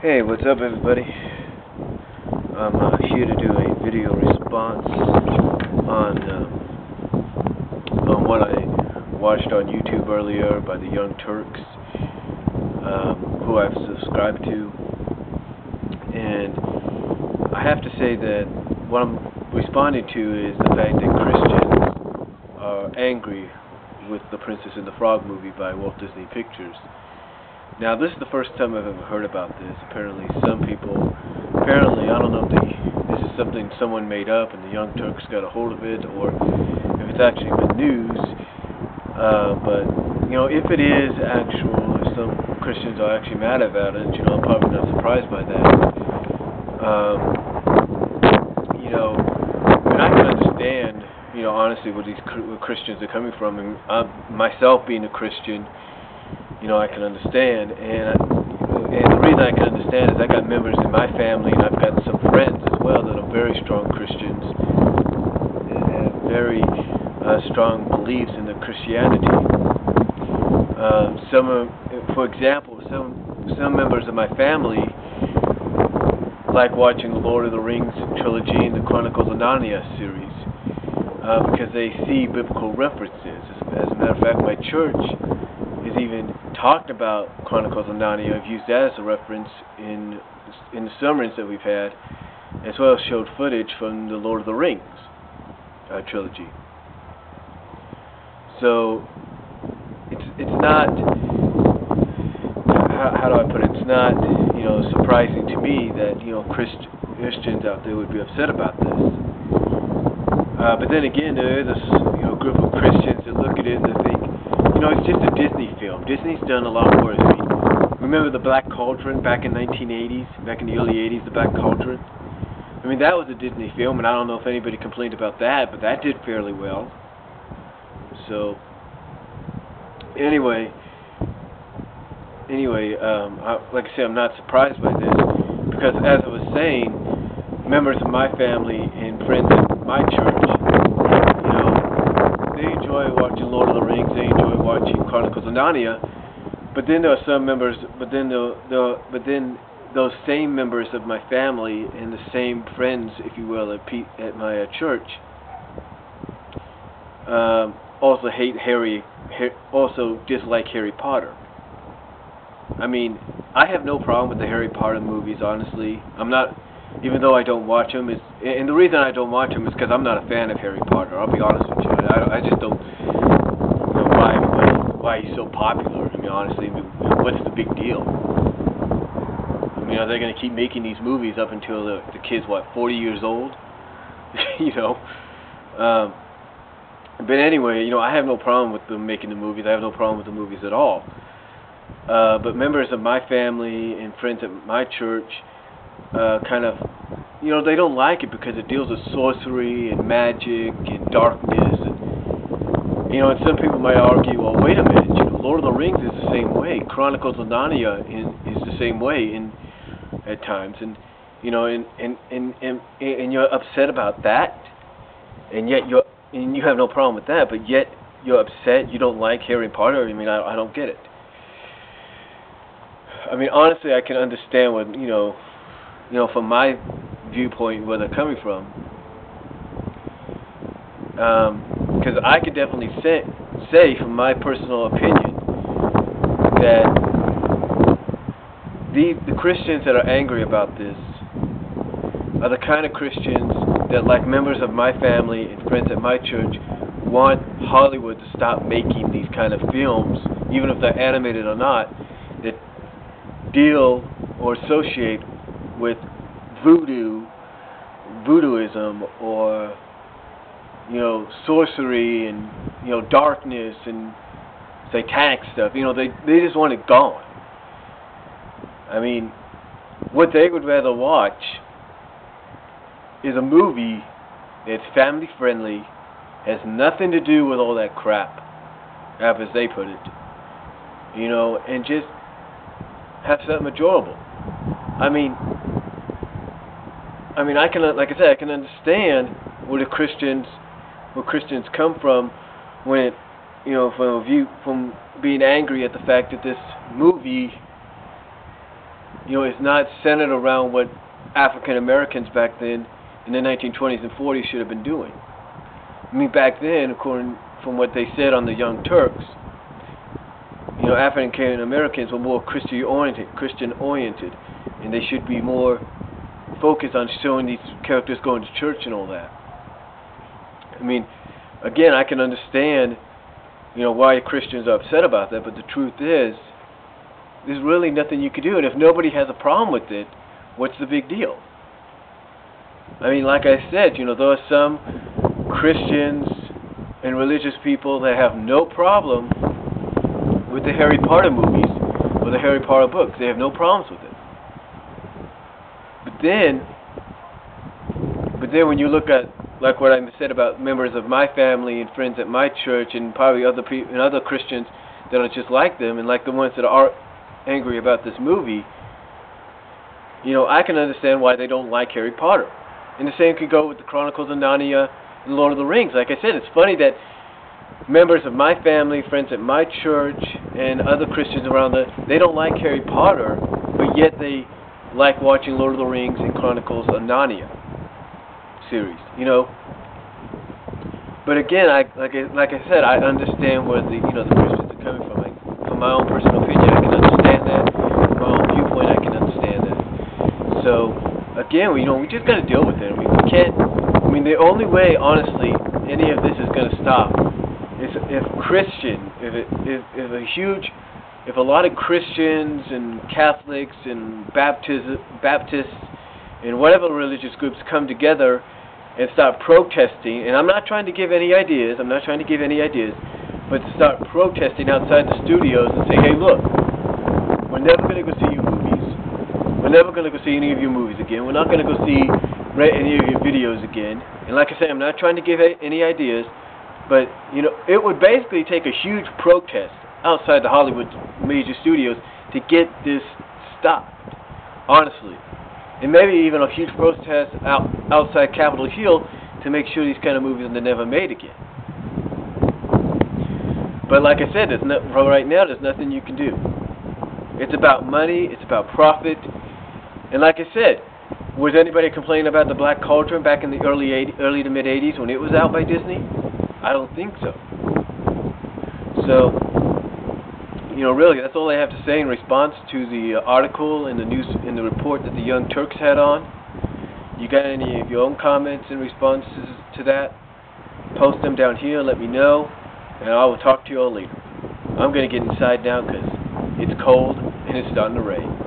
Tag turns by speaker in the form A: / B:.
A: Hey, what's up, everybody? I'm here to do a video response on what I watched on YouTube earlier by the Young Turks, who I've subscribed to. And I have to say that what I'm responding to is the fact that Christians are angry with The Princess and the Frog movie by Walt Disney Pictures. Now, this is the first time I've ever heard about this. Apparently, I don't know if this is something someone made up and the Young Turks got a hold of it, or if it's actually been news. But, if it is actual, if some Christians are actually mad about it, I'm probably not surprised by that. I can understand, honestly, where Christians are coming from. And myself being a Christian, I can understand, and the reason I can understand is I got members in my family, and I've got some friends as well that are very strong Christians and have very strong beliefs in the Christianity. For example, some members of my family like watching the Lord of the Rings trilogy and the Chronicles of Narnia series because they see biblical references. As a matter of fact, my church has even talked about Chronicles of Narnia. I've used that as a reference in the sermons that we've had, as well as showed footage from the Lord of the Rings trilogy. So it's not, how do I put it? It's not surprising to me that Christians out there would be upset about this. But then again, there is a group of Christians that look at it and they think, it's just a Disney film. Disney's done a lot worse. Remember the Black Cauldron back in the early 80s, the Black Cauldron? That was a Disney film, and I don't know if anybody complained about that, but that did fairly well. So, anyway, like I said, I'm not surprised by this, because as I was saying, members of my family and friends at my church, they enjoy watching Lord of the Rings, they enjoy watching Chronicles of Narnia, but then there are some members, but then those same members of my family and the same friends, if you will, at my church, also also dislike Harry Potter. I have no problem with the Harry Potter movies, honestly. Even though I don't watch them, and the reason I don't watch them is because I'm not a fan of Harry Potter. I'll be honest with you. I just don't know why he's so popular. Honestly, what's the big deal? Are they going to keep making these movies up until the kid's 40 years old? But anyway, I have no problem with them making the movies. I have no problem with the movies at all. But members of my family and friends at my church they don't like it because it deals with sorcery and magic and darkness. And some people might argue, well, wait a minute, Lord of the Rings is the same way. Chronicles of Narnia is the same way at times. And you're upset about that, and yet you have no problem with that, but yet you're upset you don't like Harry Potter. I don't get it. Honestly, I can understand what, from my viewpoint, where they're coming from. Because I could definitely say, from my personal opinion, that the Christians that are angry about this are the kind of Christians that, like members of my family and friends at my church, want Hollywood to stop making these kind of films, even if they're animated or not, that deal or associate with voodooism, or sorcery and darkness and satanic stuff. They just want it gone. What they would rather watch is a movie that's family friendly, has nothing to do with all that crap, as they put it, and just have something enjoyable. I can, like I said, I can understand where Christians come from when from being angry at the fact that this movie is not centered around what African Americans back then in the 1920s and 40s should have been doing. I mean, back then, according from what they said on the Young Turks, African Americans were more Christian oriented, and they should be more focused on showing these characters going to church and all that. I mean, again, I can understand, why Christians are upset about that, but the truth is, there's really nothing you can do, and if nobody has a problem with it, what's the big deal? I mean, like I said, there are some Christians and religious people that have no problem with the Harry Potter movies or the Harry Potter books. They have no problems with it. But then when you look at, like what I said about members of my family and friends at my church and probably other people and other Christians that are just like them and like the ones that are angry about this movie, I can understand why they don't like Harry Potter. And the same could go with the Chronicles of Narnia and Lord of the Rings. Like I said, it's funny that members of my family, friends at my church, and other Christians around they don't like Harry Potter, but yet they like watching Lord of the Rings and Chronicles of Narnia series, But again, like I said, I understand where the Christians are coming from. From my own personal opinion, I can understand that. From my own viewpoint, I can understand that. So again, we just got to deal with it. I mean, we can't. I mean, the only way, honestly, any of this is going to stop is if a lot of Christians and Catholics and Baptists and whatever religious groups come together and start protesting. And I'm not trying to give any ideas. But to start protesting outside the studios and say, hey, look, we're never going to go see your movies. We're never going to go see any of your movies again. We're not going to go see any of your videos again. And like I say, I'm not trying to give any ideas, but it would basically take a huge protest outside the Hollywood major studios to get this stopped, honestly. And maybe even a huge protest outside Capitol Hill to make sure these kind of movies are never made again. But like I said, right now, there's nothing you can do. It's about money, it's about profit. And like I said, was anybody complaining about the Black Cauldron back in the early to mid 80s when it was out by Disney? I don't think so. So, really, that's all I have to say in response to the article and the report that the Young Turks had on. You got any of your own comments in responses to that? Post them down here, let me know, and I will talk to you all later. I'm going to get inside now because it's cold and it's starting to rain.